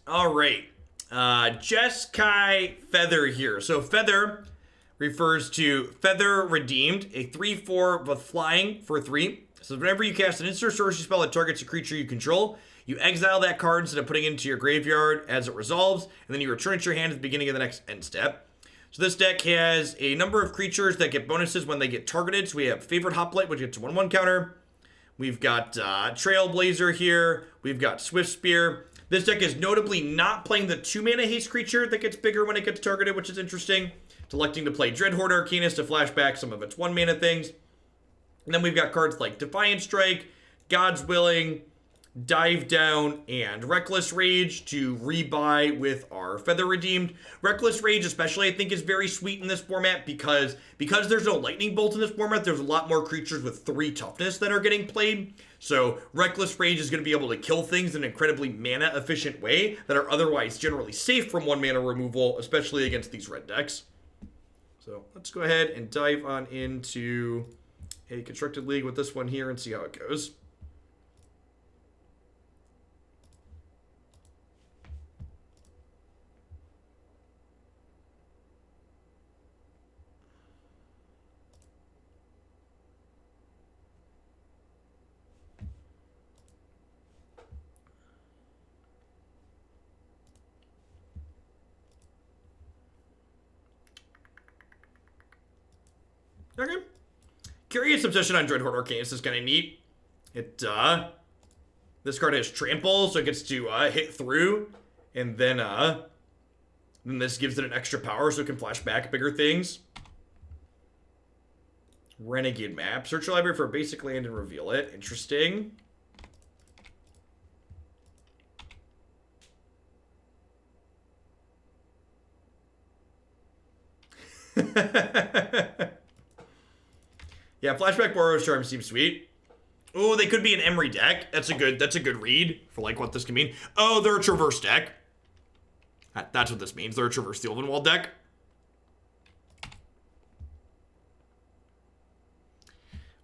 All right. Jeskai Feather here. So Feather refers to Feather Redeemed, a 3/4 with flying for 3. So whenever you cast an instant or sorcery spell that targets a creature you control, you exile that card instead of putting it into your graveyard as it resolves, and then you return it to your hand at the beginning of the next end step. So this deck has a number of creatures that get bonuses when they get targeted. So we have Favored Hoplite, which gets a 1/1 counter. We've got Trailblazer here. We've got Swiftspear. This deck is notably not playing the 2-mana haste creature that gets bigger when it gets targeted, which is interesting. It's electing to play Dreadhorde Arcanist to flash back some of its 1-mana things. And then we've got cards like Defiant Strike, God's Willing, Dive Down, and Reckless Rage to rebuy with our Feather Redeemed. Reckless Rage especially, I think, is very sweet in this format because there's no Lightning Bolt in this format, there's a lot more creatures with 3 toughness that are getting played. So Reckless Rage is going to be able to kill things in an incredibly mana-efficient way that are otherwise generally safe from 1-mana removal, especially against these red decks. So let's go ahead and dive on into a Constructed League with this one here and see how it goes. Okay. Curious Obsession on Dreadhorde Arcanist is kind of neat. This card has Trample, so it gets to hit through, and then this gives it an extra power so it can flash back bigger things. Renegade Map. Search your library for a basic land and reveal it. Interesting. Yeah, Flashback Boros Charm seems sweet. Oh, they could be an Emery deck. That's a good read for like what this can mean. Oh, they're a Traverse deck. That's what this means. They're a Traverse the Elvenwald deck.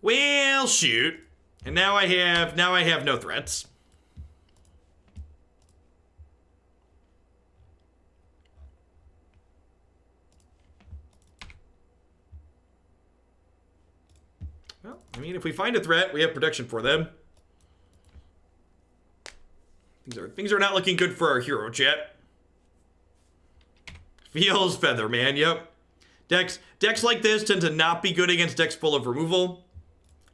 Well, shoot. And now I have no threats. Well, I mean, if we find a threat, we have protection for them. Things are not looking good for our hero, chat. Feels Feather, man, yep. Decks like this tend to not be good against decks full of removal.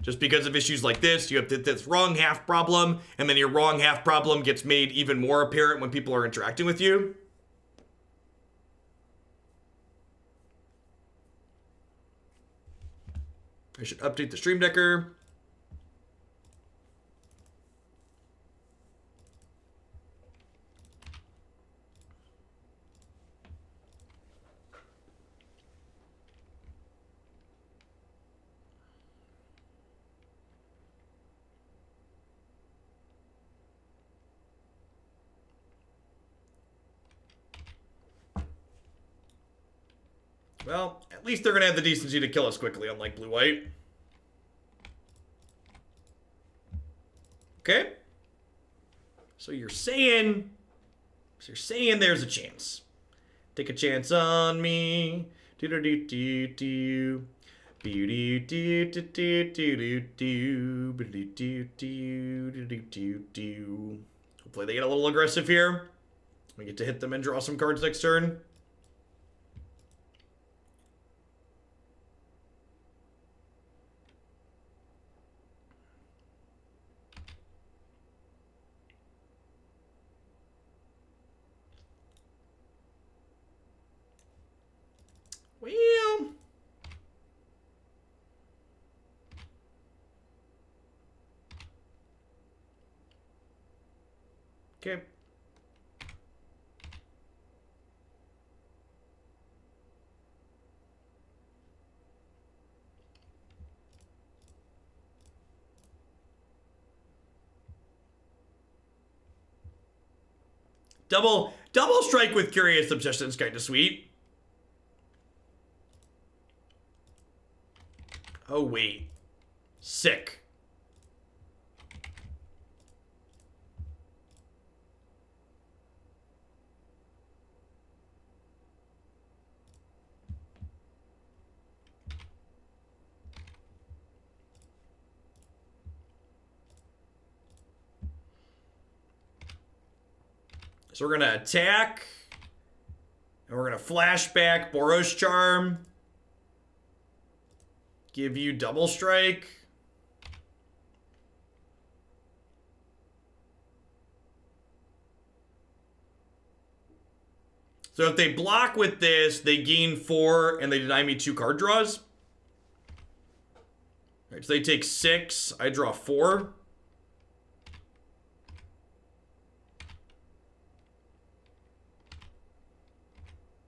Just because of issues like this, you have this wrong half problem, and then your wrong half problem gets made even more apparent when people are interacting with you. I should update the Stream Decker. Well, at least they're going to have the decency to kill us quickly, unlike blue-white. Okay. So you're saying there's a chance. Take a chance on me. Do-do-do-do-do. Hopefully they get a little aggressive here. We get to hit them and draw some cards next turn. Well, okay. Double strike with Curious Obsession is kind of sweet. Oh, wait. Sick. So we're gonna attack. And we're gonna flashback Boros Charm. Give you double strike. So if they block with this, they gain 4 and they deny me 2 card draws. All right, so they take 6. I draw 4.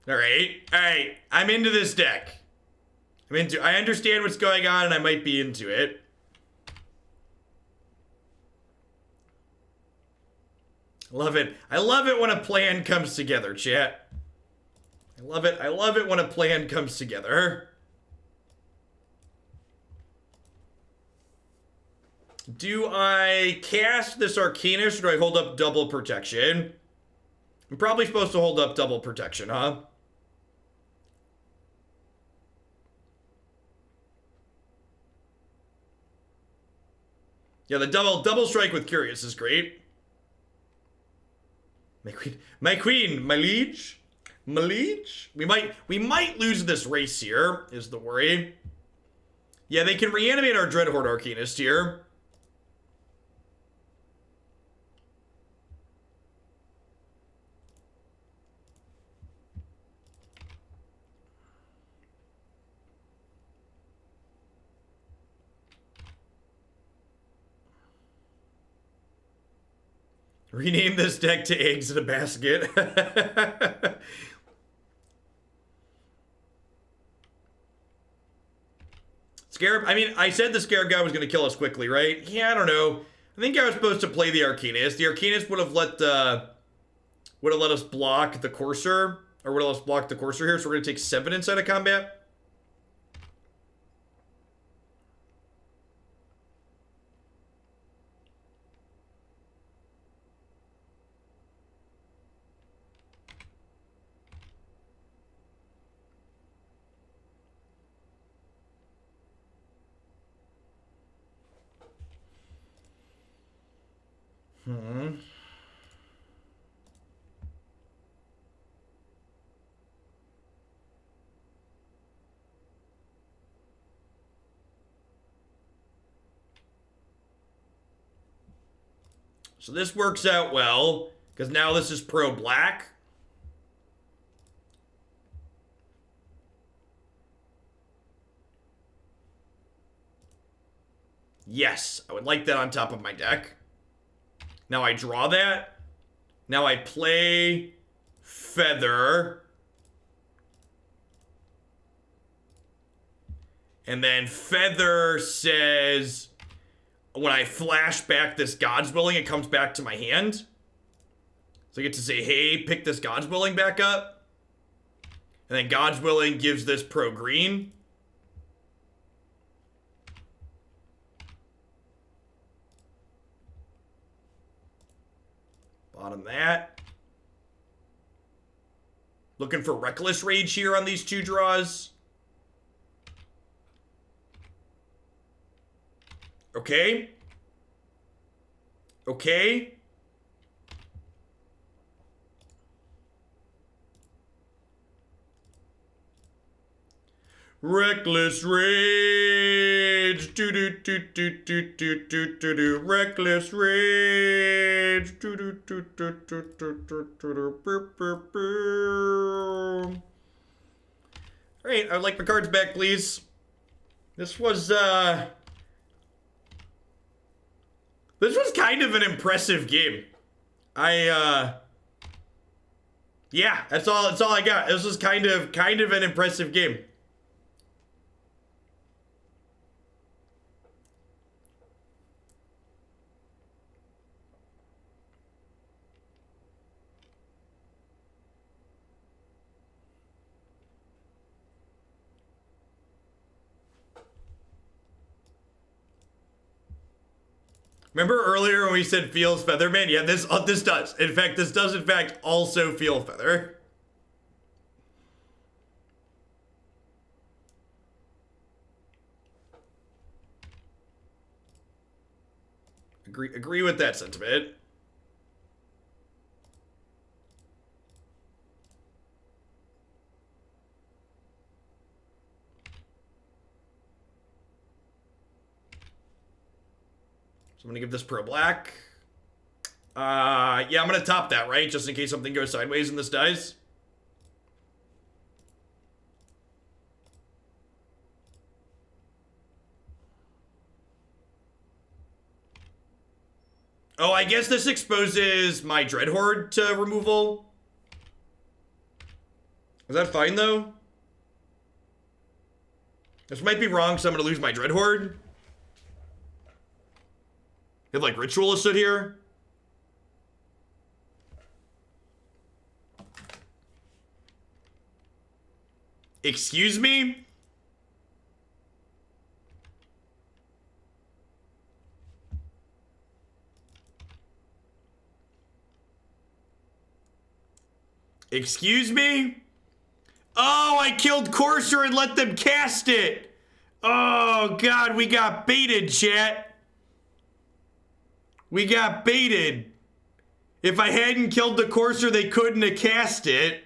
All right. I'm into this deck. I understand what's going on and I might be into it. Love it. I love it when a plan comes together, chat. I love it. I love it when a plan comes together. Do I cast this Arcanist or do I hold up double protection? I'm probably supposed to hold up double protection, huh? Yeah, the double strike with Curious is great. My queen, my liege. We might lose this race here, is the worry. Yeah, they can reanimate our Dreadhorde Arcanist here. Rename this deck to Eggs in a Basket. Scarab, I mean, I said the Scarab guy was going to kill us quickly, right? Yeah, I don't know. I think I was supposed to play the Arcanist. The Arcanist would have let us block the Courser, or would have let us block the Courser here, so we're going to take 7 inside of combat. So this works out well, because now this is pro-black. Yes, I would like that on top of my deck. Now I draw that. Now I play Feather. And then Feather says, when I flash back this God's Willing, it comes back to my hand. So I get to say, hey, pick this God's Willing back up. And then God's Willing gives this pro green. Bottom that. Looking for Reckless Rage here on these 2 draws. Okay. Reckless Rage. Do. Reckless Rage. Do. All right, I would like my cards back, please. This was kind of an impressive game. Yeah, that's all I got. This was kind of an impressive game. Remember earlier when we said feels Feather, man? Yeah, this does. In fact, this does in fact also feel Feather. Agree with that sentiment. I'm gonna give this pro black. Yeah, I'm gonna top that, right? Just in case something goes sideways and this dies. Oh, I guess this exposes my Dreadhorde to removal. Is that fine, though? This might be wrong, so I'm gonna lose my Dreadhorde. If, like, Ritual is stood here. Excuse me? Excuse me? Oh, I killed Courser and let them cast it. Oh, God, we got baited, chat. We got baited. If I hadn't killed the Courser, they couldn't have cast it.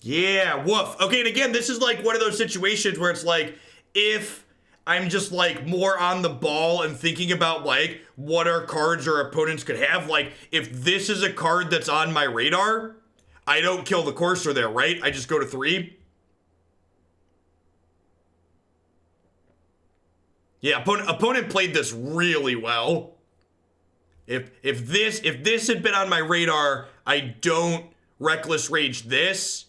Yeah, woof. Okay, and again, this is like one of those situations where it's like, if I'm just like more on the ball and thinking about like what our cards or opponents could have, like if this is a card that's on my radar, I don't kill the Courser there, right? I just go to 3. Yeah, opponent played this really well. If this had been on my radar, I don't Reckless Rage this,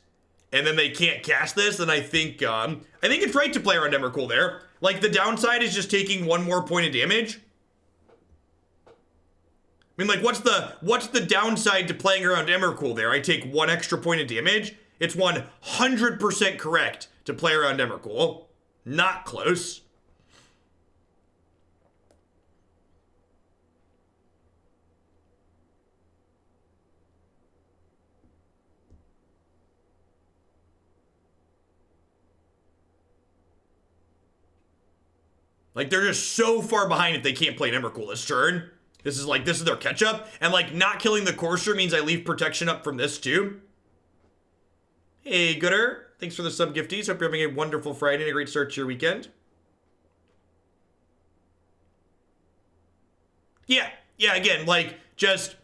and then they can't cast this, then I think it's right to play around Emrakul there. Like, the downside is just taking 1 more point of damage. I mean, like, what's the downside to playing around Emrakul there? I take 1 extra point of damage. It's 100% correct to play around Emrakul. Not close. Like, they're just so far behind if they can't play an Emrakul this turn. This is their catch-up. And, like, not killing the Courser means I leave protection up from this, too. Hey, Gooder. Thanks for the sub gifties. Hope you're having a wonderful Friday and a great start to your weekend. Yeah, again, like, just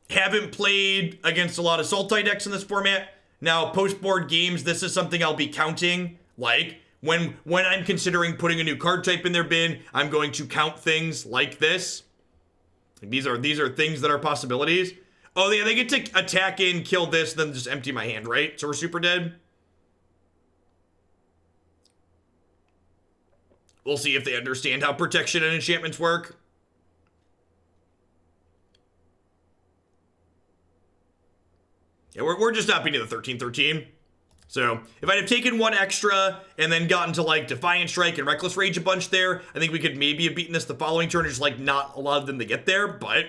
haven't played against a lot of Sultai decks in this format. Now, post-board games, this is something I'll be counting, like... When I'm considering putting a new card type in their bin, I'm going to count things like this. These are things that are possibilities. Oh, yeah, they get to attack in, kill this, then just empty my hand, right? So we're super dead. We'll see if they understand how protection and enchantments work. Yeah, we're just not beating the 13-13. So, if I'd have taken 1 extra and then gotten to, like, Defiant Strike and Reckless Rage a bunch there, I think we could maybe have beaten this the following turn. Just, like, not allowed them to get there, but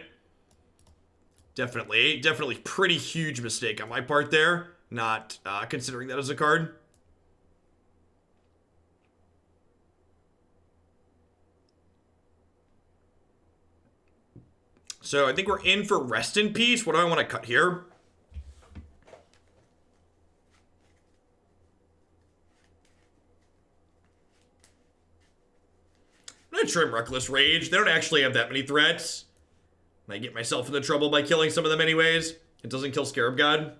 definitely pretty huge mistake on my part there, not considering that as a card. So, I think we're in for Rest in Peace. What do I want to cut here? I'm gonna trim Reckless Rage. They don't actually have that many threats. I get myself into trouble by killing some of them anyways. It doesn't kill Scarab God.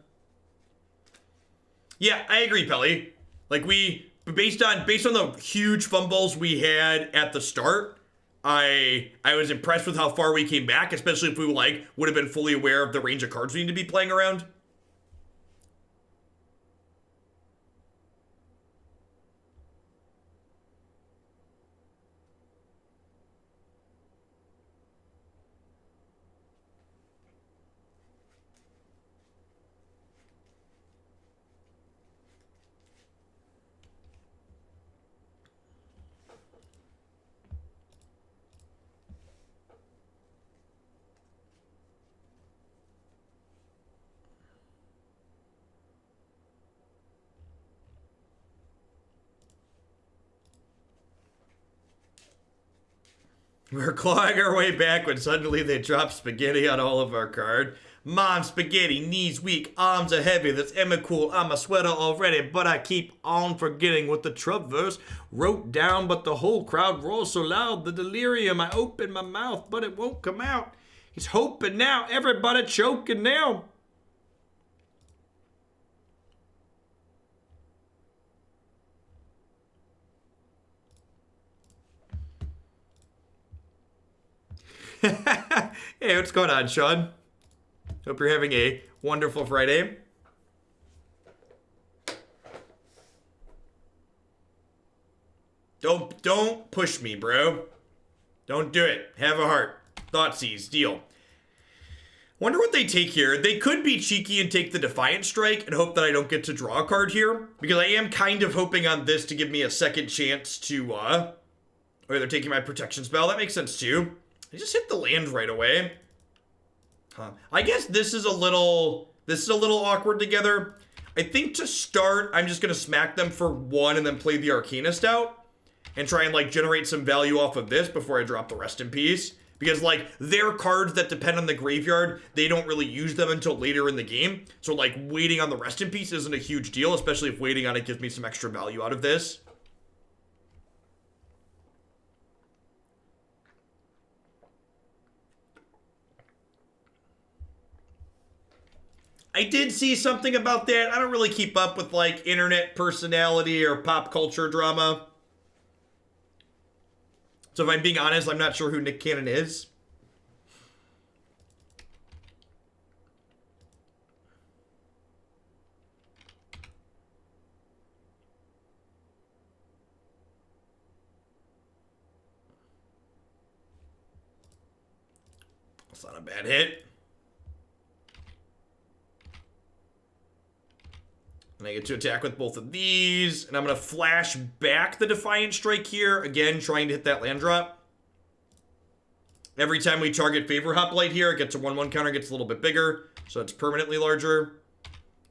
Yeah, I agree, Pelly. Like, based on the huge fumbles we had at the start, I was impressed with how far we came back, especially if we would have been fully aware of the range of cards we need to be playing around. We're clawing our way back when suddenly they drop spaghetti on all of our card. Mom's spaghetti, knees weak, arms are heavy. That's Emma-cool, I'm a sweater already. But I keep on forgetting what the Traverse wrote down. But the whole crowd roars so loud, the delirium. I open my mouth, but it won't come out. He's hoping now, everybody choking now. Hey, what's going on, Sean? Hope you're having a wonderful Friday. Don't push me, bro. Don't do it. Have a heart. Thoughtseize. Deal. Wonder what they take here. They could be cheeky and take the Defiant Strike and hope that I don't get to draw a card here. Because I am kind of hoping on this to give me a second chance to, or they're taking my protection spell. That makes sense too. I just hit the land right away. Huh. I guess this is a little awkward together. I think to start, I'm just going to smack them for 1 and then play the Arcanist out. And try and, like, generate some value off of this before I drop the Rest in Peace. Because, like, they're cards that depend on the graveyard. They don't really use them until later in the game. So, like, waiting on the Rest in Peace isn't a huge deal. Especially if waiting on it gives me some extra value out of this. I did see something about that. I don't really keep up with, like, internet personality or pop culture drama. So if I'm being honest, I'm not sure who Nick Cannon is. That's not a bad hit. And I get to attack with both of these. And I'm going to flash back the Defiant Strike here. Again, trying to hit that land drop. Every time we target Favored Hoplite here, it gets a 1/1 counter, gets a little bit bigger. So it's permanently larger.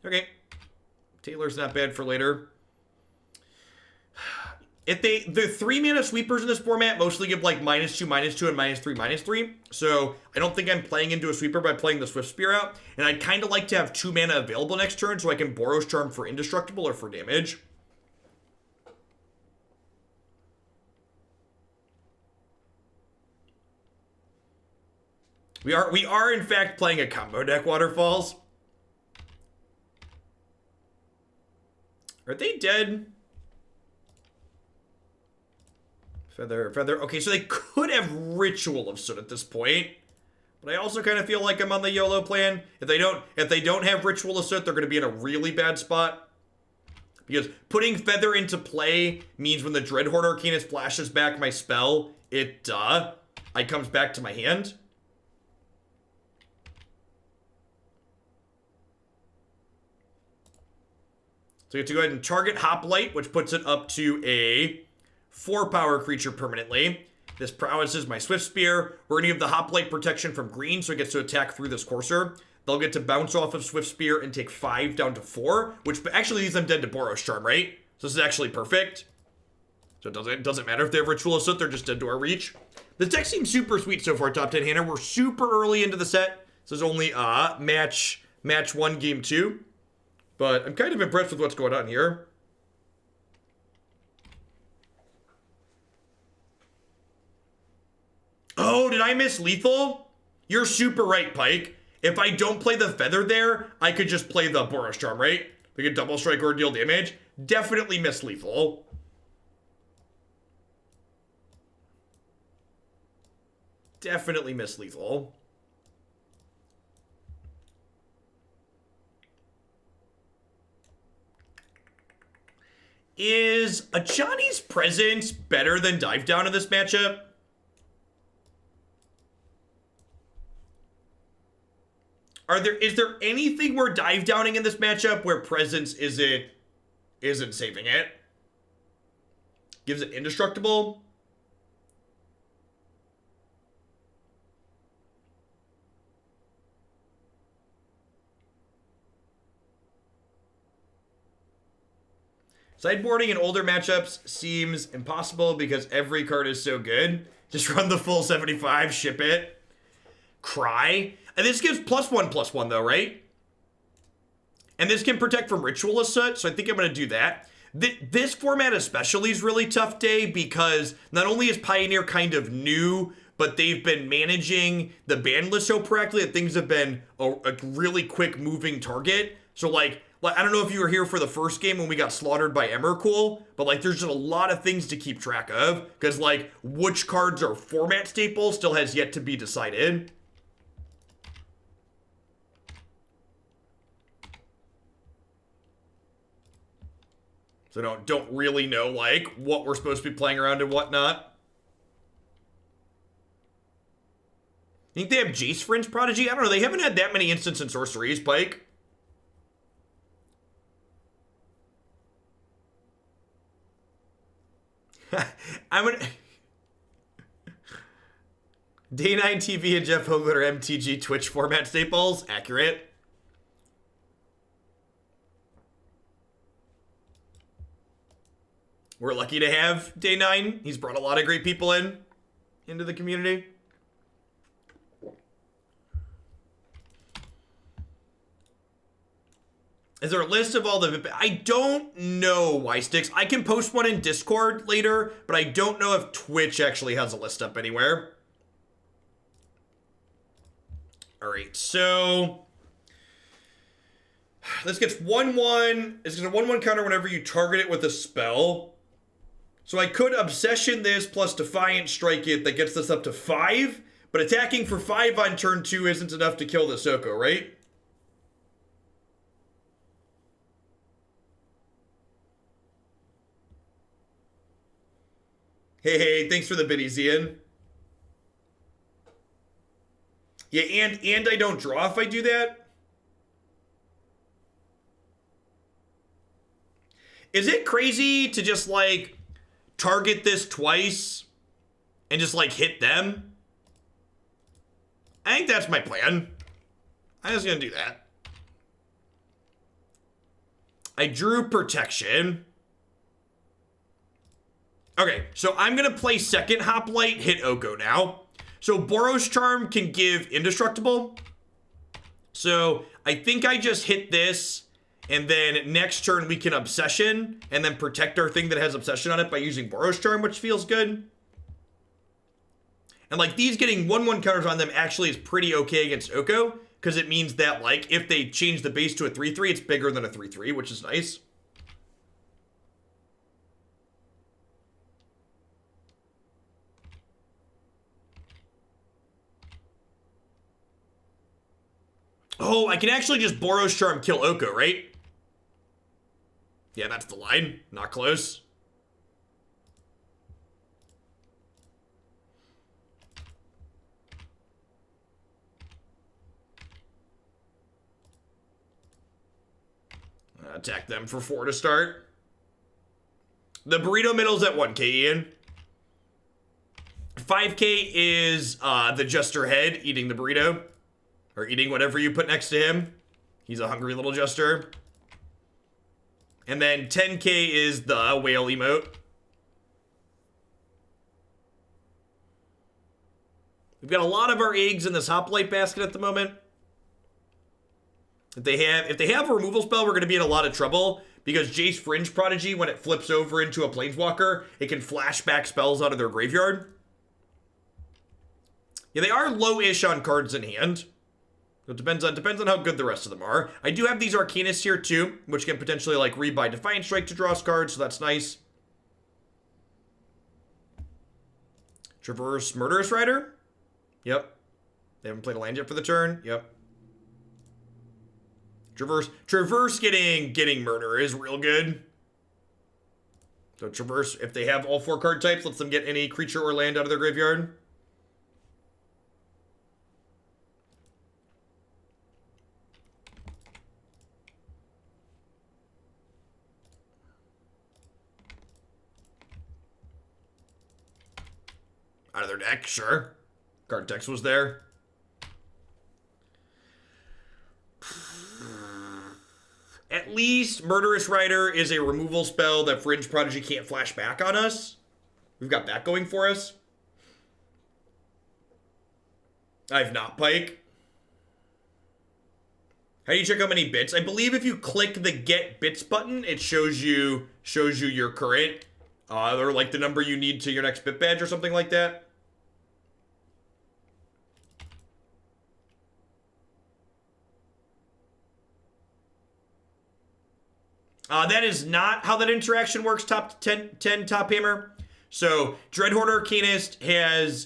Okay. Taylor's not bad for later. If the 3 mana sweepers in this format mostly give like -2/-2 and -3/-3. So I don't think I'm playing into a sweeper by playing the Swiftspear out. And I'd kind of like to have 2 mana available next turn so I can Boros Charm for indestructible or for damage. We are in fact playing a combo deck, Waterfalls. Are they dead? Feather. Okay, so they could have Ritual of Soot at this point. But I also kind of feel like I'm on the YOLO plan. If they don't have Ritual of Soot, they're going to be in a really bad spot. Because putting Feather into play means when the Dreadhorde Arcanist flashes back my spell, it comes back to my hand. So you have to go ahead and target Hoplite, which puts it up to a 4-power creature permanently. This prowess is my Swiftspear. We're going to give the Hoplite protection from green, so it gets to attack through this Courser. They'll get to bounce off of Swiftspear and take 5 down to 4, which actually leaves them dead to Boros Charm, right? So this is actually perfect. So it doesn't matter if they have Ritual of Soot, they're just dead to our reach. This deck seems super sweet so far, top 10 hander. We're super early into the set. So there's only match 1, game 2. But I'm kind of impressed with what's going on here. Oh, did I miss lethal? You're super right, Pike. If I don't play the Feather there, I could just play the Boros Charm, right? We could double strike or deal damage. Definitely miss lethal. Definitely miss lethal. Is Ajani's presence better than Dive Down in this matchup? Is there anything we're dive downing in this matchup where presence isn't saving it? Gives it indestructible. Sideboarding in older matchups seems impossible because every card is so good. Just run the full 75, ship it. Cry. And this gives +1/+1 though, right? And this can protect from Ritualist Soot, so I think I'm going to do that. This format especially is really tough day because not only is Pioneer kind of new, but they've been managing the ban list so correctly that things have been a really quick moving target. So like, I don't know if you were here for the first game when we got slaughtered by Emrakul, but like there's just a lot of things to keep track of because like which cards are format staples still has yet to be decided. So don't really know like what we're supposed to be playing around and whatnot. Think they have Jace Fringe Prodigy? I don't know. They haven't had that many instants and sorceries, Pike. I'm gonna... Day 9 TV and Jeff Hogan are MTG Twitch format staples. Accurate. We're lucky to have Day 9. He's brought a lot of great people into the community. Is there a list of all the... I don't know, Y-Sticks. I can post one in Discord later, but I don't know if Twitch actually has a list up anywhere. All right, so... This gets 1/1. It's a 1/1 counter whenever you target it with a spell. So I could Obsession this plus Defiant Strike it. That gets this up to 5. But attacking for 5 on turn 2 isn't enough to kill the Soko, right? Hey, thanks for the biddies, Ian. Yeah, and I don't draw if I do that. Is it crazy to just, like, target this twice and just, like, hit them? I think that's my plan. I'm just gonna do that. I drew Protection. Okay, so I'm gonna play second Hoplite, hit Oko now. So Boros Charm can give Indestructible. So I think I just hit this, and then next turn we can Obsession, and then protect our thing that has Obsession on it by using Boros Charm, which feels good. And like these getting 1/1 counters on them actually is pretty okay against Oko, because it means that like if they change the base to a 3/3, it's bigger than a 3/3, which is nice. Oh, I can actually just Boros Charm kill Oko, right? Yeah, that's the line. Not close. Attack them for 4 to start. The Burrito Middle's at 1k, Ian. 5k is the Jester Head eating the burrito. Or eating whatever you put next to him. He's a hungry little jester. And then 10k is the whale emote. We've got a lot of our eggs in this Hoplite basket at the moment. If they have a removal spell, we're going to be in a lot of trouble. Because Jace Fringe Prodigy, when it flips over into a Planeswalker, it can flash back spells out of their graveyard. Yeah, they are low-ish on cards in hand. It depends on how good the rest of them are. I do have these Arcanists here too, which can potentially like rebuy Defiant Strike to draw us cards, so that's nice. Traverse Murderous Rider. Yep. They haven't played a land yet for the turn. Yep. Traverse getting Murder is real good. So Traverse, if they have all 4 card types, lets them get any creature or land out of their graveyard. Out of their deck, sure. Card text was there. At least Murderous Rider is a removal spell that Fringe Prodigy can't flash back on us. We've got that going for us. I have not, Pike. How do you check how many bits? I believe if you click the Get Bits button, it shows you your current, or like the number you need to your next bit badge or something like that. That is not how that interaction works, top 10 Top Hammer. So, Dreadhorde Arcanist has,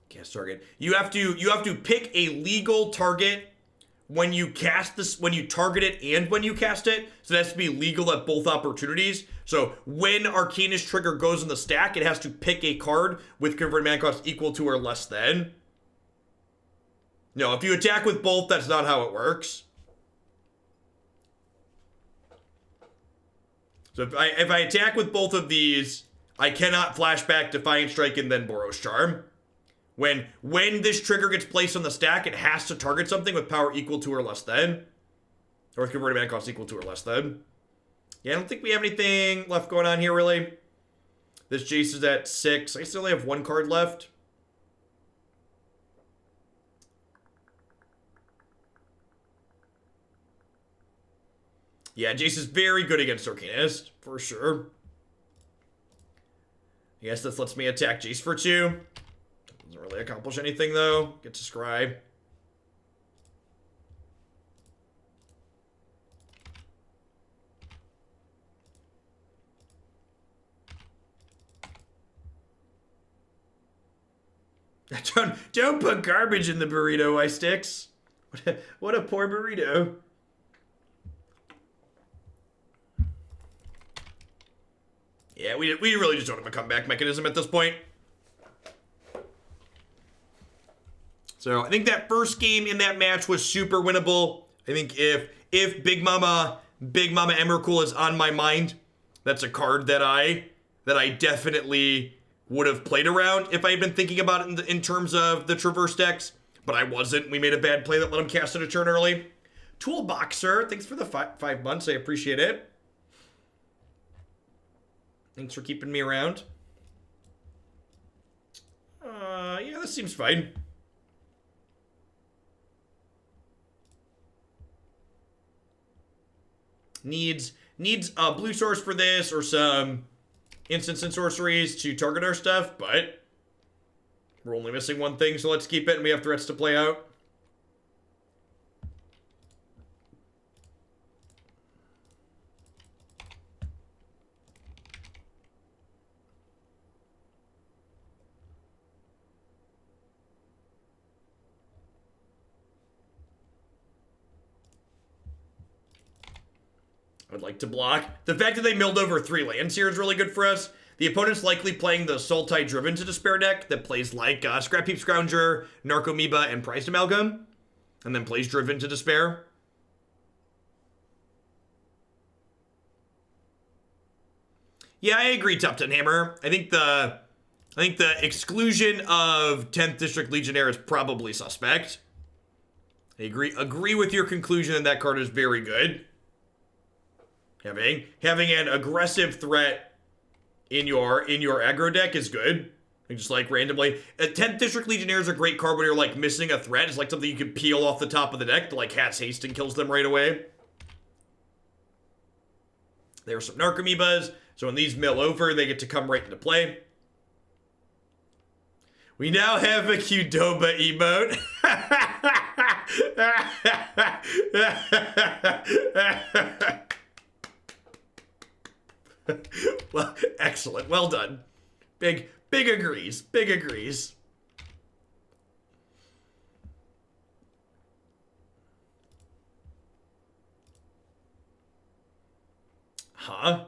cast target. You have to pick a legal target when you cast this, when you target it and when you cast it. So it has to be legal at both opportunities. So when Arcanist trigger goes in the stack, it has to pick a card with converted mana cost equal to or less than. No, if you attack with both, that's not how it works. So if I attack with both of these, I cannot flashback Defiant Strike and then Boros Charm. When this trigger gets placed on the stack, it has to target something with power equal to or less than. Or with converted mana cost equal to or less than. Yeah, I don't think we have anything left going on here, really. This Jace is at 6. I still only have 1 card left. Yeah, Jace is very good against Arcanist, for sure. I guess this lets me attack Jace for 2. Doesn't really accomplish anything, though. Get to Scry. Don't put garbage in the burrito, Ice Sticks. What a poor burrito. Yeah, we really just don't have a comeback mechanism at this point. So I think that first game in that match was super winnable. I think if Big Mama Emrakul is on my mind, that's a card that I definitely would have played around if I had been thinking about it in terms of the Traverse decks. But I wasn't. We made a bad play that let him cast it a turn early. Toolboxer, thanks for the 5 months. I appreciate it. Thanks for keeping me around. Yeah, this seems fine. Needs a blue source for this or some instants and sorceries to target our stuff, but we're only missing one thing, so let's keep it and we have threats to play out. I'd like to block. The fact that they milled over 3 lands here is really good for us. The opponent's likely playing the Sultai Driven to Despair deck that plays like Scrap Heap Scrounger, Narcomoeba, and Prized Amalgam, and then plays Driven to Despair. Yeah, I agree, Top 10 Hammer. I think the exclusion of 10th District Legionnaire is probably suspect. I agree with your conclusion that card is very good. Having an aggressive threat in your aggro deck is good. Just like randomly. 10th District Legionnaire is a great card when you're like missing a threat. It's like something you can peel off the top of the deck to like Hat's Haste and kills them right away. There are some Narcomoebas, so when these mill over, they get to come right into play. We now have a Qdoba emote. Well, excellent. Well done. Big agrees. Big agrees. Huh?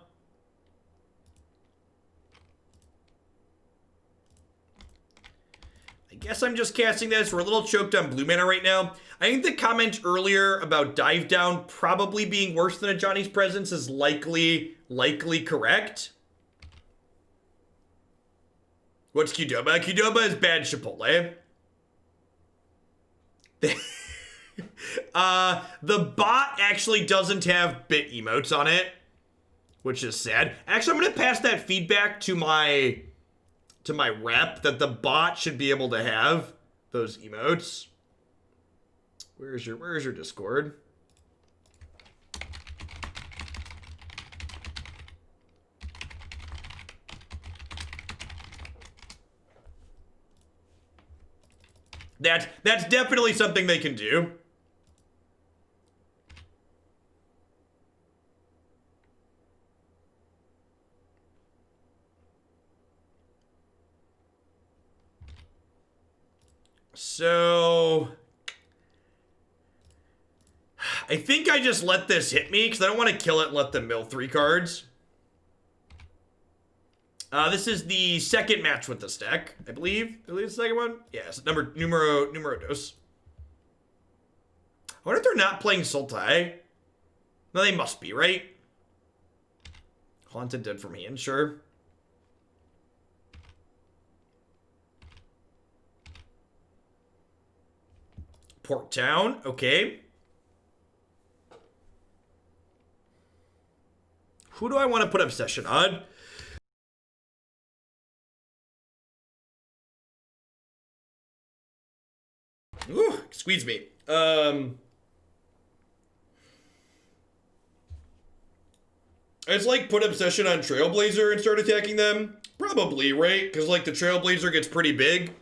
I guess I'm just casting this. We're a little choked on blue mana right now. I think the comment earlier about Dive Down probably being worse than Ajani's Presence is likely correct. What's Qdoba? Qdoba is bad Chipotle. The bot actually doesn't have bit emotes on it, which is sad. Actually, I'm going to pass that feedback to my rep that the bot should be able to have those emotes. Where's your Discord? That's definitely something they can do. So I think I just let this hit me because I don't want to kill it and let them mill 3 cards. This is the second match with this deck, I believe. I believe the second one? Yes, numero dos. I wonder if they're not playing Sultai. No, they must be, right? Haunted Dead from hand, sure. Port Town, okay. Who do I want to put Obsession on? Ooh, squeeze me. It's like put Obsession on Trailblazer and start attacking them? Probably, right? Because like the Trailblazer gets pretty big.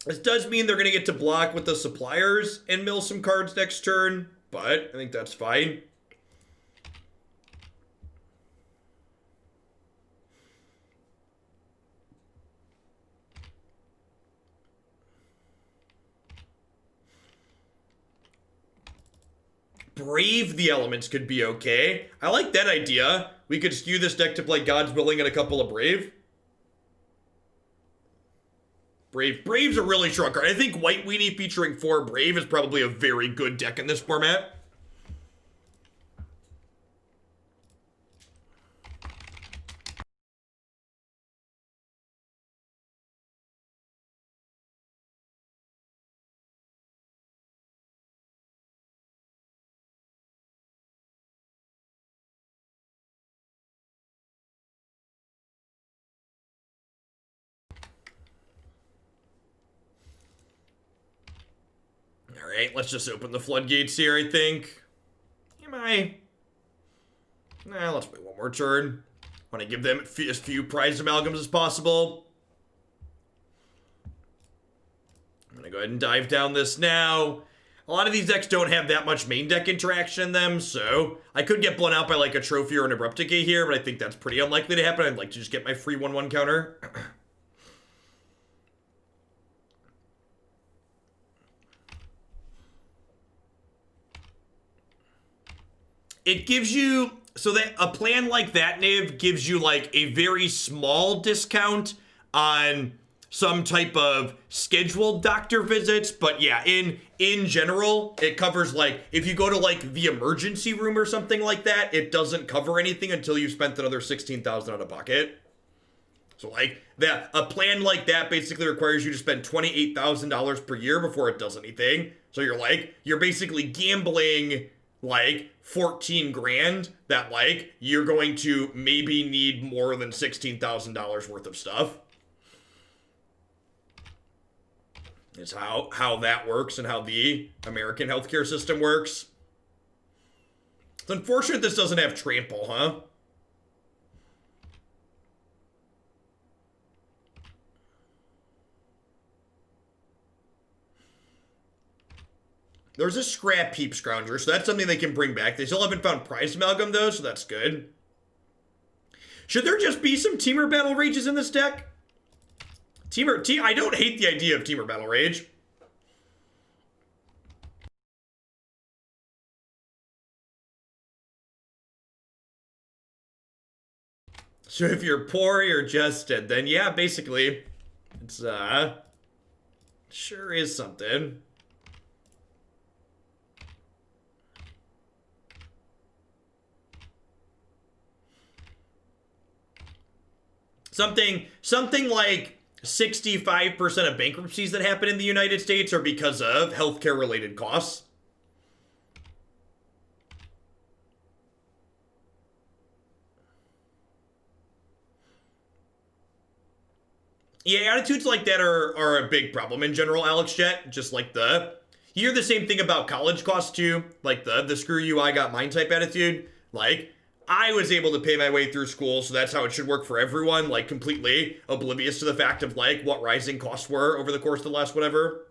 This does mean they're going to get to block with the suppliers and mill some cards next turn, but I think that's fine. Brave the Elements could be okay. I like that idea. We could skew this deck to play God's Willing and a couple of Brave. Brave's a really strong card. I think White Weenie featuring 4 Brave is probably a very good deck in this format. All right, let's just open the floodgates here, I think. Nah, let's wait one more turn. Want to give them as few prized amalgams as possible. I'm going to go ahead and dive down this now. A lot of these decks don't have that much main deck interaction in them, so I could get blown out by like a Trophy or an Abrupt Decay here, but I think that's pretty unlikely to happen. I'd like to just get my free 1/1 counter. It gives you, so that a plan like that, Niv, gives you like a very small discount on some type of scheduled doctor visits, but yeah, in general, it covers like, if you go to like the emergency room or something like that, it doesn't cover anything until you've spent another $16,000 out of pocket. So like, a plan like that basically requires you to spend $28,000 per year before it does anything. So you're basically gambling like 14 grand that like you're going to maybe need more than $16,000 worth of stuff. It's how that works and how the American healthcare system works. It's unfortunate this doesn't have trample, huh? There's a Scrap Heap Scrounger, so that's something they can bring back. They still haven't found Prize Amalgam, though, so that's good. Should there just be some Teamer Battle Rages in this deck? I don't hate the idea of Teamer Battle Rage. So if you're poor, you're just dead. Then yeah, basically, it's sure is something. Something like 65% of bankruptcies that happen in the United States are because of healthcare-related costs. Yeah, attitudes like that are a big problem in general, Alex Jet. Just like you hear the same thing about college costs too. Like the screw you, I got mine type attitude. Like, I was able to pay my way through school, so that's how it should work for everyone. Like, completely oblivious to the fact of, like, what rising costs were over the course of the last whatever.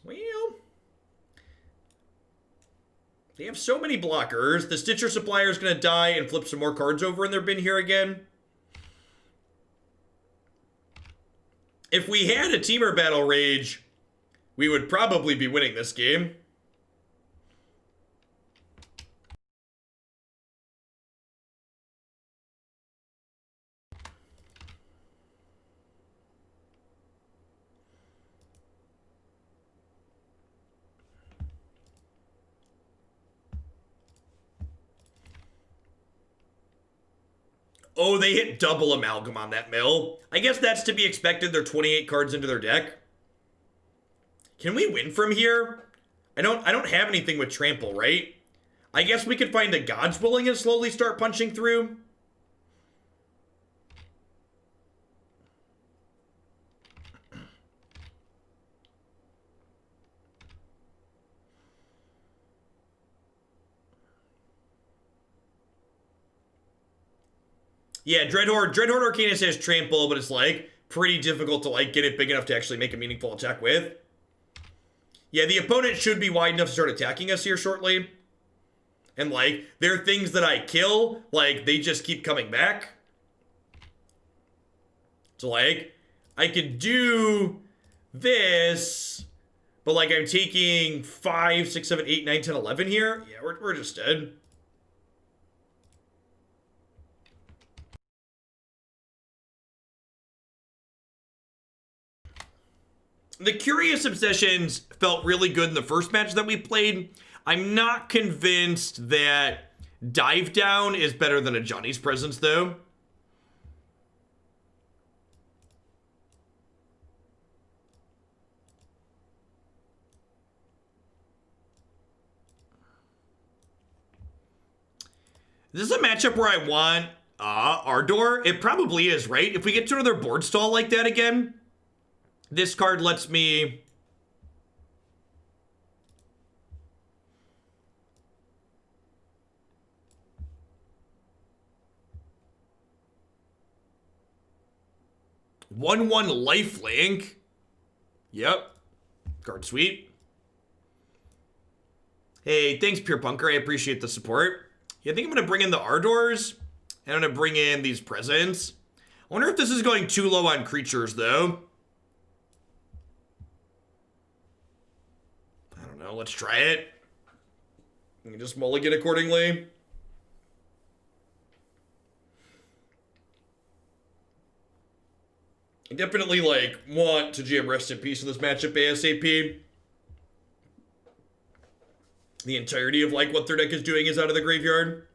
Well, they have so many blockers. The Stitcher Supplier is going to die and flip some more cards over in their bin here again. If we had a Teamer Battle Rage, we would probably be winning this game. Oh, they hit double Amalgam on that mill. I guess that's to be expected. They're 28 cards into their deck. Can we win from here? I don't have anything with Trample, right? I guess we could find a God's Willing and slowly start punching through. Yeah, Dreadhorde Arcanist has Trample, but it's like pretty difficult to like get it big enough to actually make a meaningful attack with. Yeah, the opponent should be wide enough to start attacking us here shortly. And like, there are things that I kill, like they just keep coming back. So like, I could do this, but like I'm taking 5, 6, 7, 8, 9, 10, 11 here. Yeah, we're just dead. The Curious Obsessions felt really good in the first match that we played. I'm not convinced that Dive Down is better than Ajani's Presence, though. This is a matchup where I want Ardor. It probably is, right? If we get to another board stall like that again, this card lets me... one lifelink. Yep. Card sweet. Hey, thanks, Pure Punker. I appreciate the support. Yeah, I think I'm going to bring in the Ardors. And I'm going to bring in these presents. I wonder if this is going too low on creatures, though. I don't know. Let's try it. You can just mulligan accordingly. I definitely, like, want to jam Rest in Peace in this matchup ASAP. The entirety of, like, what their deck is doing is out of the graveyard.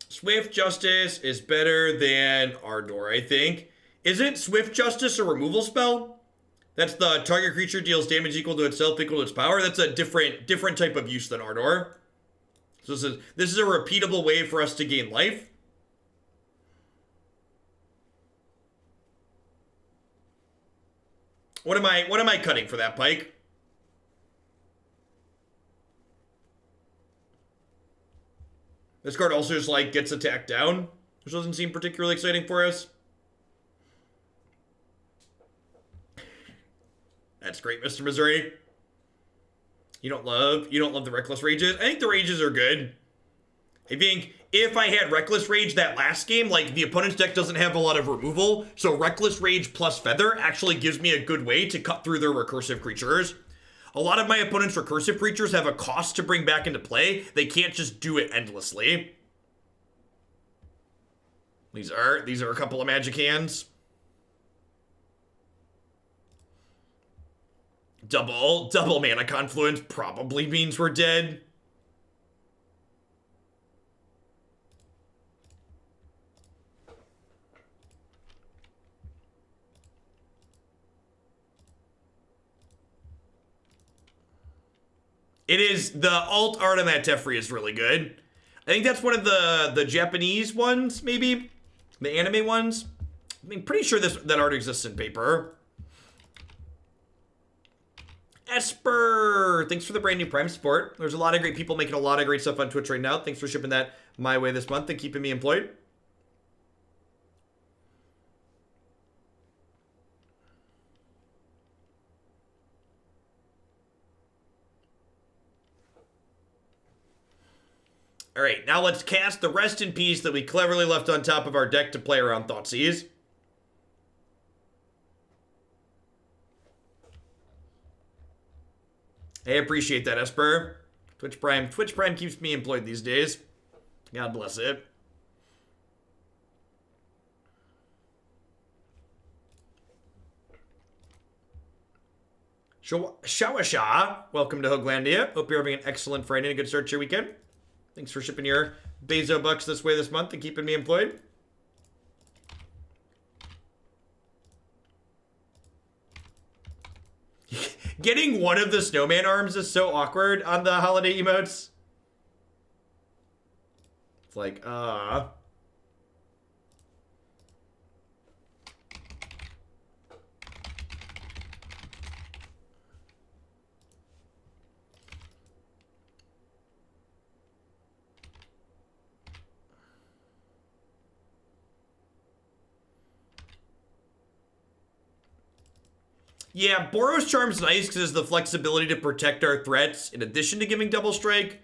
Swift Justice is better than Ardor, I think. Isn't Swift Justice a removal spell? That's the target creature deals damage equal to itself equal to its power. That's a different type of use than Ardor. So this is a repeatable way for us to gain life. What am I cutting for that, Pike? This card also just, like, gets attacked down, which doesn't seem particularly exciting for us. That's great, Mr. Missouri. You don't love the Reckless Rages? I think the Rages are good. I think if I had Reckless Rage that last game, like, the opponent's deck doesn't have a lot of removal, so Reckless Rage plus Feather actually gives me a good way to cut through their recursive creatures. A lot of my opponent's recursive creatures have a cost to bring back into play. They can't just do it endlessly. These are a couple of magic hands. Double Mana Confluence probably means we're dead. It is, the alt art on that Teferi is really good. I think that's one of the Japanese ones, maybe? The anime ones? I mean, pretty sure that art exists in paper. Esper! Thanks for the brand new Prime support. There's a lot of great people making a lot of great stuff on Twitch right now. Thanks for shipping that my way this month and keeping me employed. All right, now let's cast the Rest in Peace that we cleverly left on top of our deck to play around Thoughtseize. I appreciate that, Esper. Twitch Prime keeps me employed these days. God bless it. Shawasha, welcome to Hoaglandia. Hope you're having an excellent Friday and a good start to your weekend. Thanks for shipping your Bezo bucks this way this month and keeping me employed. Getting one of the snowman arms is so awkward on the holiday emotes. It's like, Yeah, Boros Charm's nice because it's the flexibility to protect our threats in addition to giving double strike.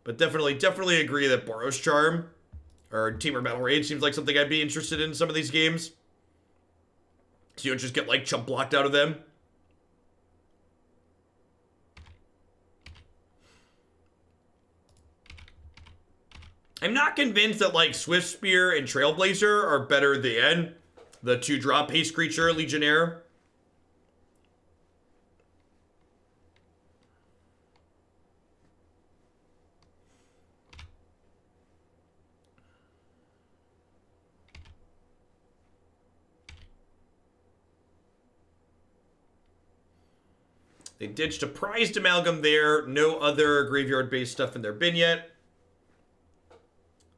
But definitely agree that Boros Charm or Tamer Battle Rage seems like something I'd be interested in some of these games. So you don't just get like chump blocked out of them. I'm not convinced that like Swiftspear and Trailblazer are better than the 2-drop haste creature Legionnaire. They ditched a prized amalgam there. No other graveyard-based stuff in their bin yet.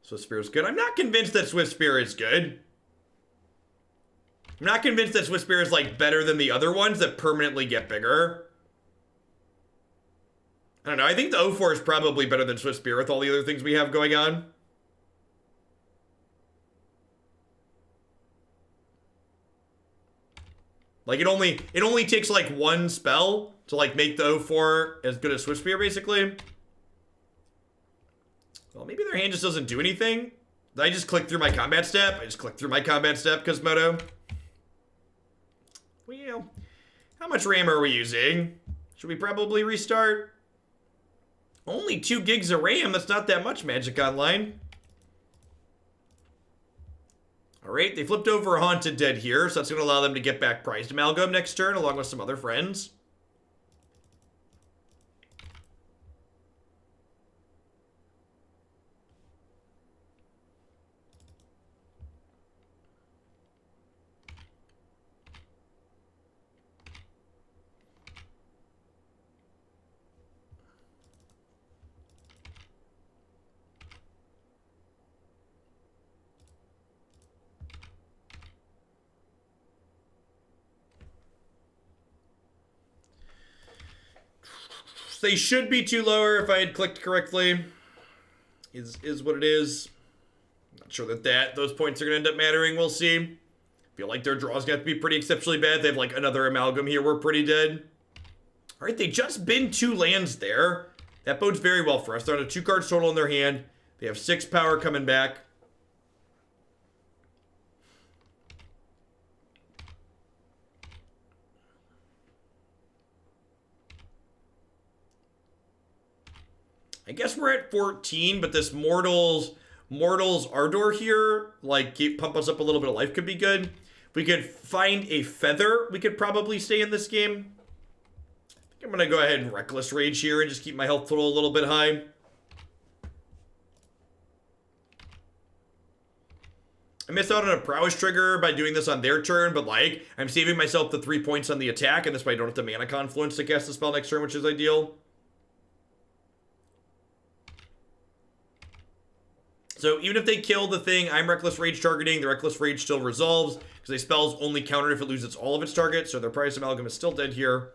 Swiftspear is good. I'm not convinced that Swiftspear is good. I'm not convinced that Swiftspear is like better than the other ones that permanently get bigger. I don't know. I think the 04 is probably better than Swiftspear with all the other things we have going on. Like it only takes like one spell to like make the 04 as good as Swiftspear basically. Well, maybe their hand just doesn't do anything. Did I just click through my combat step? I just clicked through my combat step, Cosmodo. Well, how much RAM are we using? Should we probably restart? Only 2 gigs of RAM. That's not that much, Magic Online. Alright, they flipped over a Haunted Dead here, so that's going to allow them to get back Prized Amalgam next turn, along with some other friends. They should be 2 lower if I had clicked correctly. Is what it is. Not sure that those points are going to end up mattering. We'll see. Feel like their draw's going to have to be pretty exceptionally bad. They have like another amalgam here. We're pretty dead. All right, they just bin 2 lands there. That bodes very well for us. They're on a 2 cards total in their hand. They have 6 power coming back. I guess we're at 14, but this Mortals Mortal's Ardor here, like pump us up a little bit of life could be good. If we could find a Feather, we could probably stay in this game. I think I'm going to go ahead and Reckless Rage here and just keep my health total a little bit high. I missed out on a prowess trigger by doing this on their turn, but like, I'm saving myself the 3 points on the attack, and this way I don't have to Mana Confluence to cast the spell next turn, which is ideal. So even if they kill the thing I'm Reckless Rage targeting, the Reckless Rage still resolves, because a spell's only countered if it loses all of its targets, so their Price Amalgam is still dead here.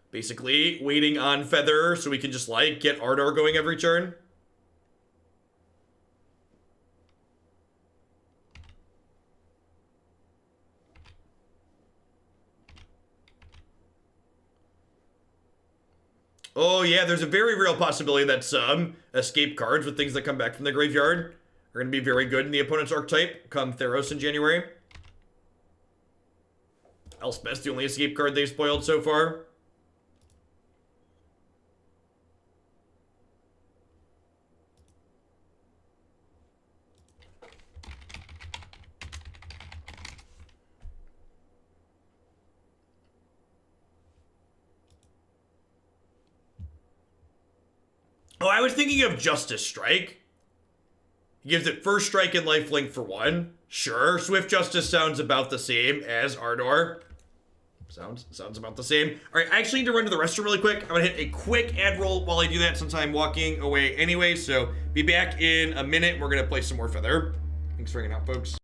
Basically, waiting on Feather so we can just, like, get Ardor going every turn. Oh, yeah, there's a very real possibility that some escape cards with things that come back from the graveyard are going to be very good in the opponent's archetype come Theros in January. Elspeth's the only escape card they've spoiled so far. Oh, I was thinking of Justice Strike. He gives it first strike and lifelink for 1. Sure, Swift Justice sounds about the same as Ardor. Sounds about the same. All right, I actually need to run to the restroom really quick. I'm gonna hit a quick ad roll while I do that since I'm walking away anyway. So be back in a minute. We're gonna play some more Feather. Thanks for hanging out, folks.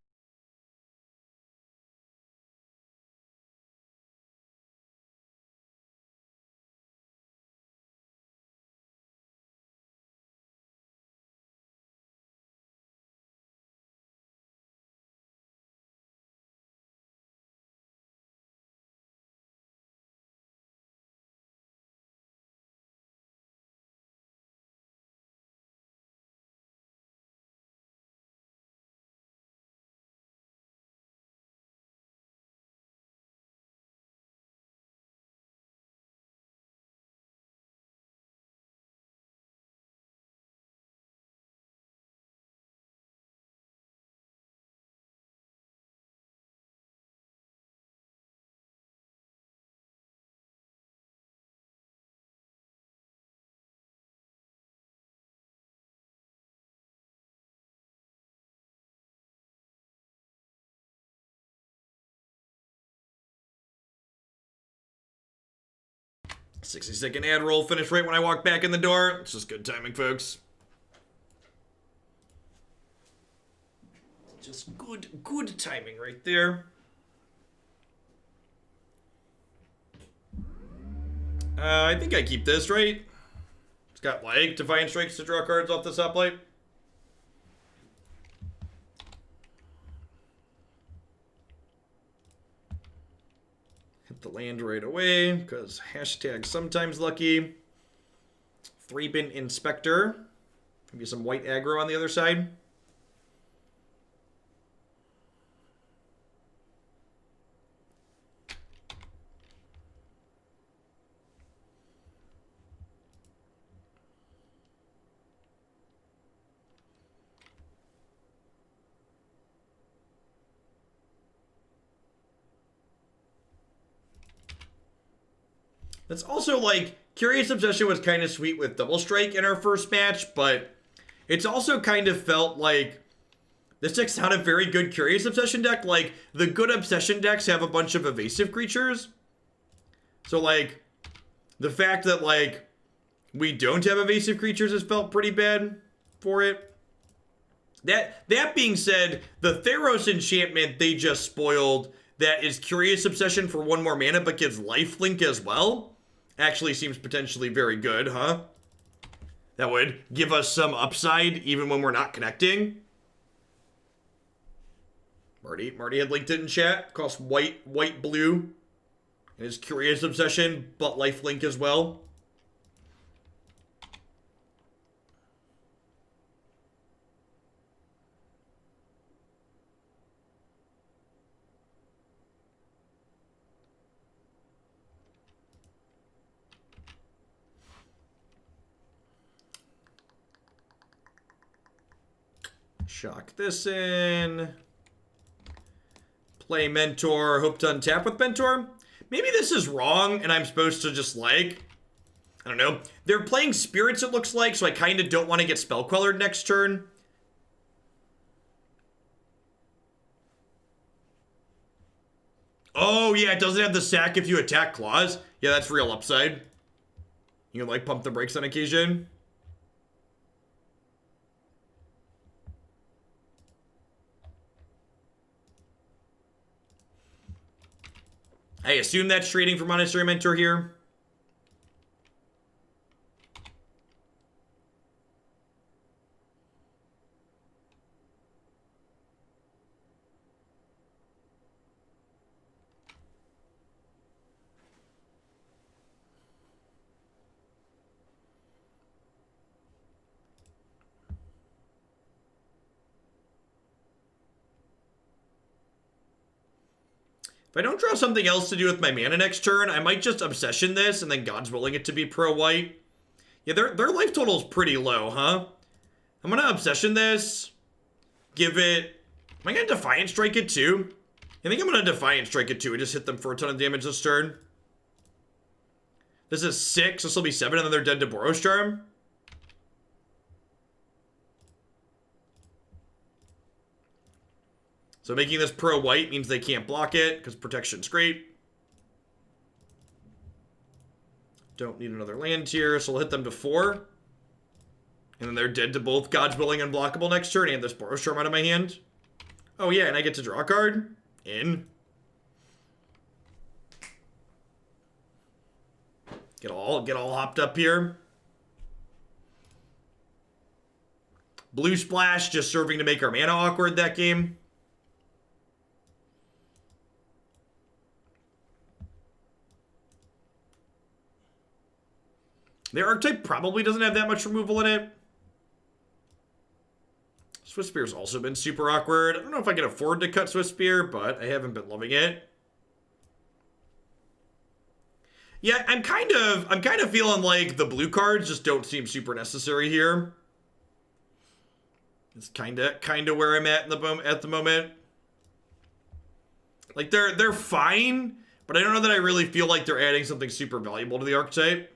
$60-second ad roll finished right when I walked back in the door. It's just good timing, folks. Just good timing right there. I think I keep this, right? It's got, like, Defiant Strikes to draw cards off this Hoplite. Hit the land right away, because hashtag sometimes lucky. 3-bin Inspector. Maybe some white aggro on the other side. That's also, like, Curious Obsession was kind of sweet with Double Strike in our first match, but it's also kind of felt like this deck's not a very good Curious Obsession deck. Like, the good Obsession decks have a bunch of evasive creatures. So, like, the fact that, like, we don't have evasive creatures has felt pretty bad for it. That being said, the Theros enchantment they just spoiled that is Curious Obsession for 1 more mana but gives lifelink as well actually seems potentially very good, huh? That would give us some upside even when we're not connecting. Marty had linked it in chat. Costs white, blue. And is Curious Obsession, but lifelink as well. Shock this in. Play Mentor. Hope to untap with Mentor. Maybe this is wrong and I'm supposed to just like... I don't know. They're playing Spirits, it looks like, so I kind of don't want to get Spell Quellered next turn. Oh, yeah, it doesn't have the sack if you attack Claws. Yeah, that's real upside. You can, like, pump the brakes on occasion. I assume that's trading for Monastery Mentor here. If I don't draw something else to do with my mana next turn, I might just Obsession this and then God's Willing it to be pro-white. Yeah, their life total is pretty low, huh? I'm gonna Obsession this. Give it... Am I gonna Defiant Strike it too? I think I'm gonna Defiant Strike it too and just hit them for a ton of damage this turn. This is 6, this will be 7, and then they're dead to Boros Charm. So making this pro-white means they can't block it, because protection's great. Don't need another land here, so we'll hit them to 4. And then they're dead to both God's Willing and Blockable next turn, and this Boros Charm out of my hand. Oh yeah, and I get to draw a card. In. Get all hopped up here. Blue Splash, just serving to make our mana awkward that game. Their archetype probably doesn't have that much removal in it. Swiftspear's also been super awkward. I don't know if I can afford to cut Swiftspear, but I haven't been loving it. Yeah, I'm kind of feeling like the blue cards just don't seem super necessary here. It's kind of where I'm at at the moment. Like they're fine, but I don't know that I really feel like they're adding something super valuable to the archetype.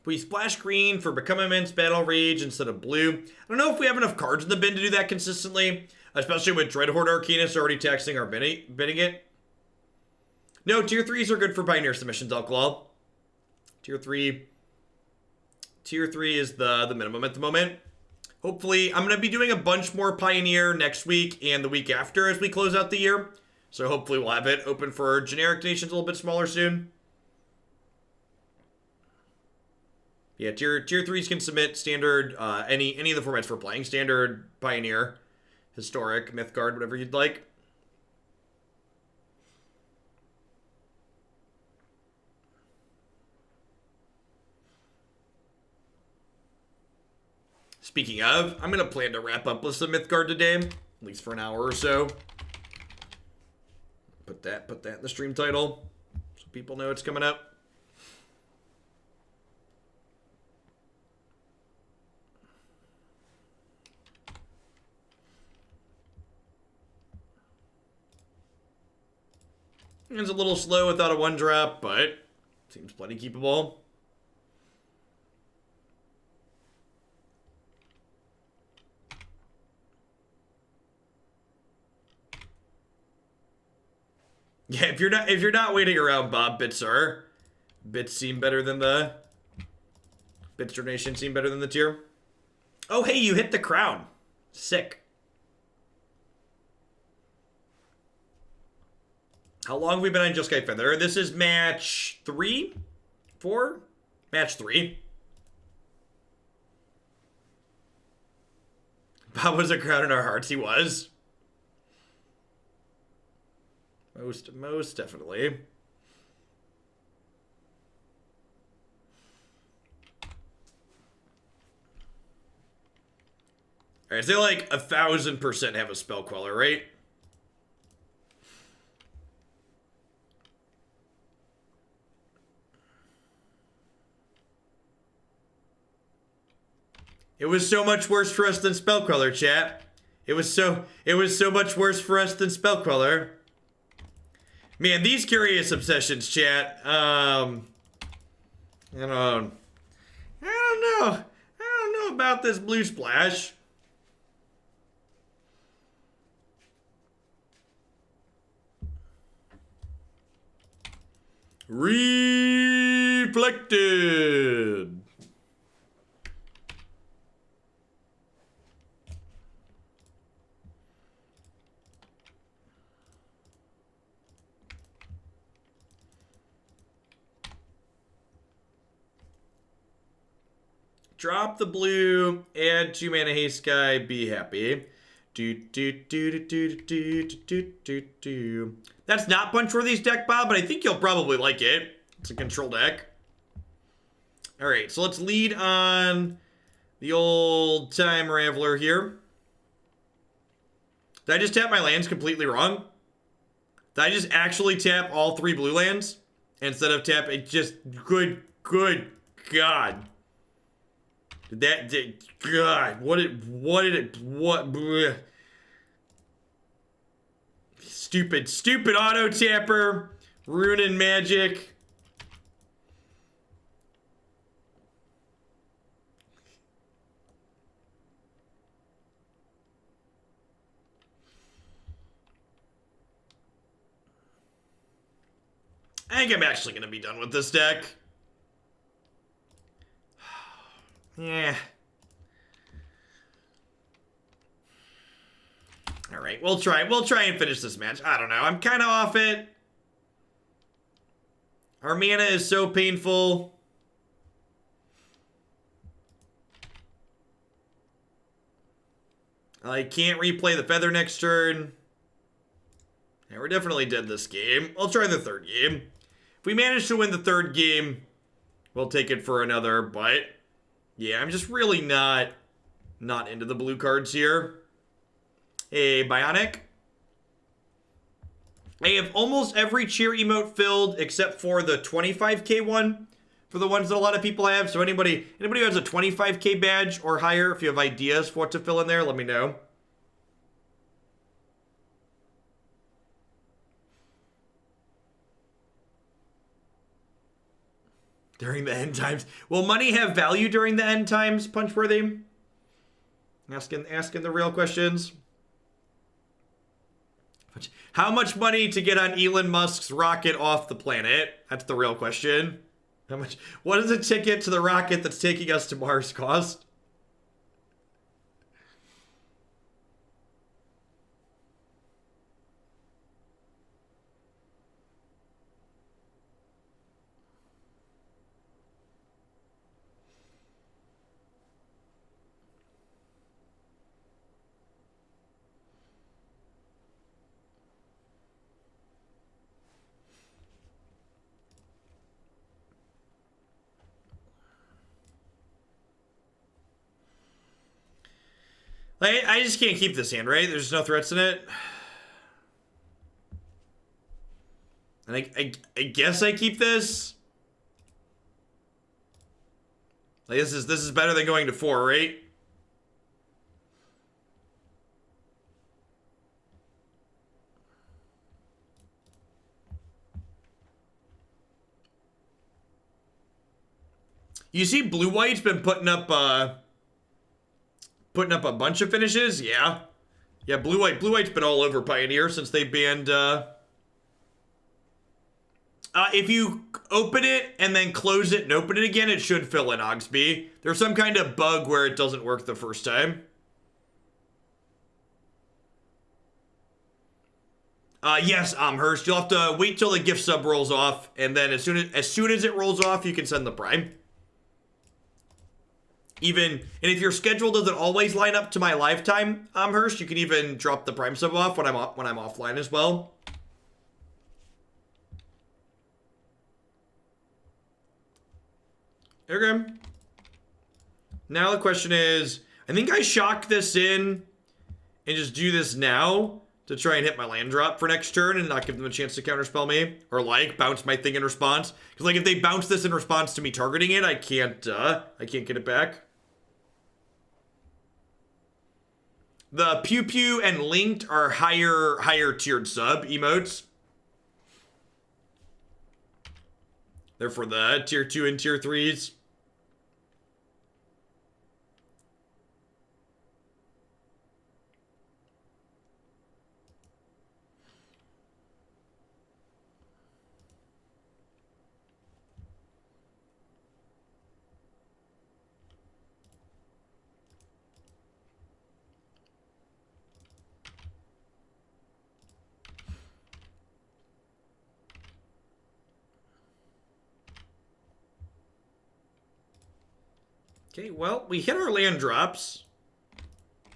We splash green for Become Immense Battle Rage instead of blue. I don't know if we have enough cards in the bin to do that consistently, especially with Dreadhorde Arcanist already taxing our bidding it. No, tier 3s are good for Pioneer submissions, Outlaw. Tier 3 is the minimum at the moment. Hopefully, I'm going to be doing a bunch more Pioneer next week and the week after as we close out the year. So hopefully we'll have it open for generic nations a little bit smaller soon. Yeah, tier 3s can submit standard, any of the formats for playing. Standard, Pioneer, Historic, Mythgard, whatever you'd like. Speaking of, I'm going to plan to wrap up with some Mythgard today, at least for an hour or so. Put that in the stream title so people know it's coming up. It's a little slow without a 1-drop, but seems plenty keepable. Yeah, if you're not waiting around, Bob, bits seem better than the Bits donation seem better than the tier. Oh, hey, you hit the crown. Sick. How long have we been on Jeskai Feather? This is match 3? 4? Match 3. Bob was a crown in our hearts. He was. Most definitely. Alright, so like 1,000% have a spell queller, right? It was so much worse for us than spell queller, chat. It was so much worse for us than spell queller. Man, these curious obsessions, chat. I don't know about this blue splash. Reflected. Drop the blue, add 2 mana haste guy, be happy. That's not Punchworthy's deck, Bob, but I think you'll probably like it. It's a control deck. Alright, so let's lead on the old time Raveler here. Did I just tap my lands completely wrong? Did I just actually tap all 3 blue lands? Instead of tap it just good God. God, what bleh. Stupid auto tapper, rune and magic. I think I'm actually gonna be done with this deck. Yeah. Alright, we'll try and finish this match. I don't know. I'm kind of off it. Our mana is so painful. I can't replay the feather next turn. Yeah, we're definitely dead this game. I'll try the third game. If we manage to win the third game, we'll take it for another, but yeah, I'm just really not into the blue cards here. Hey, Bionic. I have almost every cheer emote filled except for the 25k one for the ones that a lot of people have. So anybody who has a 25k badge or higher, if you have ideas for what to fill in there, let me know. During the end times. Will money have value during the end times, Punchworthy? Asking the real questions. How much money to get on Elon Musk's rocket off the planet? That's the real question. How much? What does a ticket to the rocket that's taking us to Mars cost? I just can't keep this hand, right? There's no threats in it. And I guess I keep this. Like this is better than going to 4, right? You see blue-white's been putting up a bunch of finishes, yeah. Yeah, blue-white's been all over Pioneer since they banned, if you open it and then close it and open it again, it should fill in Ogsby. There's some kind of bug where it doesn't work the first time. Yes, Hurst, you'll have to wait till the gift sub rolls off, and then as soon as it rolls off, you can send the Prime. And if your schedule doesn't always line up to my lifetime, Hurst, you can even drop the Prime sub off when I'm offline as well. Okay. Now the question is, I think I shock this in and just do this now to try and hit my land drop for next turn and not give them a chance to counterspell me, or like bounce my thing in response. Because like if they bounce this in response to me targeting it, I can't get it back. The Pew Pew and Linked are higher tiered sub emotes. They're for the tier 2 and tier 3s. Okay, well, we hit our land drops.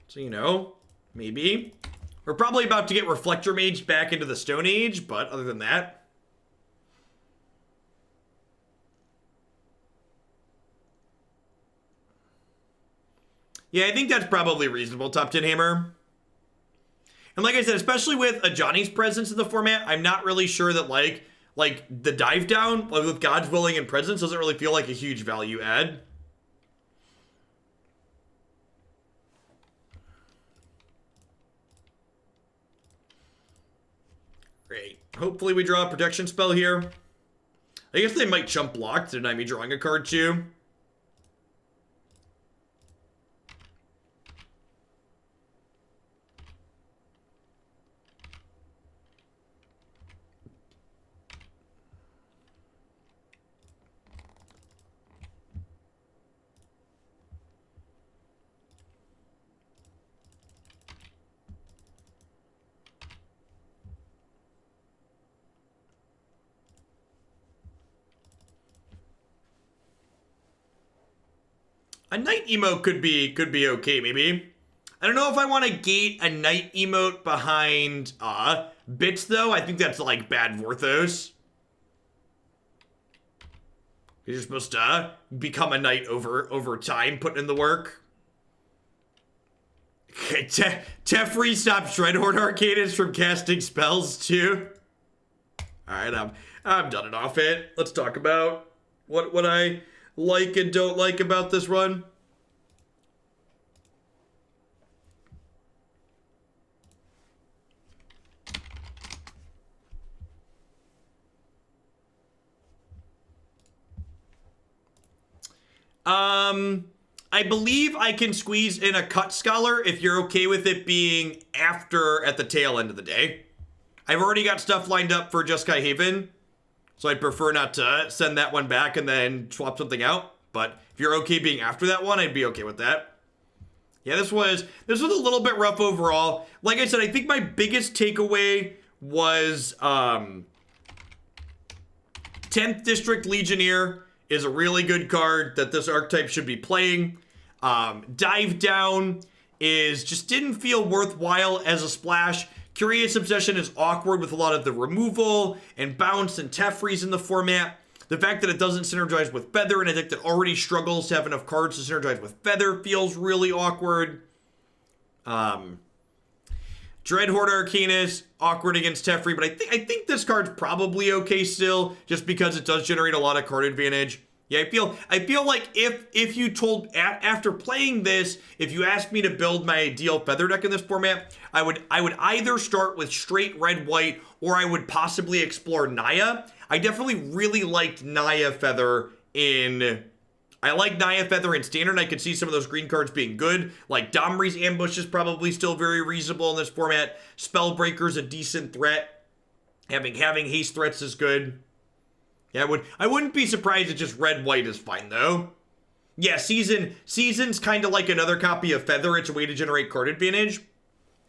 So, you know, maybe. We're probably about to get Reflector Mage back into the Stone Age, but other than that. Yeah, I think that's probably reasonable, Top 10 Hammer. And like I said, especially with Ajani's presence in the format, I'm not really sure that, like the dive down with God's Willing and presence doesn't really feel like a huge value add. Great. Hopefully we draw a protection spell here. I guess they might chump block to deny me drawing a card too. A Knight emote could be okay, maybe. I don't know if I want to gate a Knight emote behind bits though. I think that's like bad Vorthos. You're supposed to become a Knight over time, putting in the work. Teferi stops Dreadhorde Arcanist from casting spells too. Alright, I'm done and off it. Let's talk about what I like and don't like about this run. I believe I can squeeze in a Cut Scholar if you're okay with it being after at the tail end of the day. I've already got stuff lined up for Jeskai Haven, so I'd prefer not to send that one back and then swap something out. But if you're okay being after that one, I'd be okay with that. Yeah, this was a little bit rough overall. Like I said, I think my biggest takeaway was 10th District Legionnaire is a really good card that this archetype should be playing. Dive Down just didn't feel worthwhile as a splash. Curious Obsession is awkward with a lot of the removal and bounce and Teferi's in the format. The fact that it doesn't synergize with Feather, and a deck that already struggles to have enough cards to synergize with Feather, feels really awkward. Dreadhorde Arcanist, awkward against Teferi, but I think this card's probably okay still, just because it does generate a lot of card advantage. Yeah, I feel like if you told after playing this, if you asked me to build my ideal Feather deck in this format, I would either start with straight red white, or I would possibly explore Naya. I definitely really liked Naya Feather in Standard, and I could see some of those green cards being good. Like Domri's Ambush is probably still very reasonable in this format. Spellbreaker's a decent threat. Having haste threats is good. Yeah, I wouldn't be surprised if just red-white is fine, though. Yeah, Season's kind of like another copy of Feather. It's a way to generate card advantage.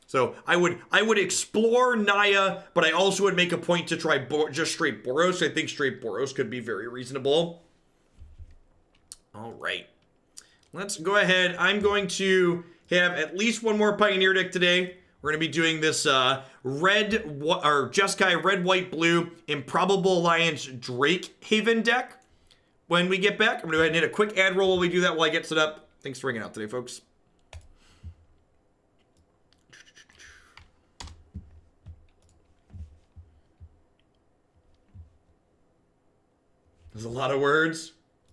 So I would explore Naya, but I also would make a point to try just straight Boros. I think straight Boros could be very reasonable. All right. Let's go ahead. I'm going to have at least one more Pioneer deck today. We're going to be doing this Jeskai red, white, blue Improbable Alliance Drake Haven deck. When we get back, I'm going to go ahead and hit a quick ad roll while we do that while I get set up. Thanks for hanging out today, folks. There's a lot of words.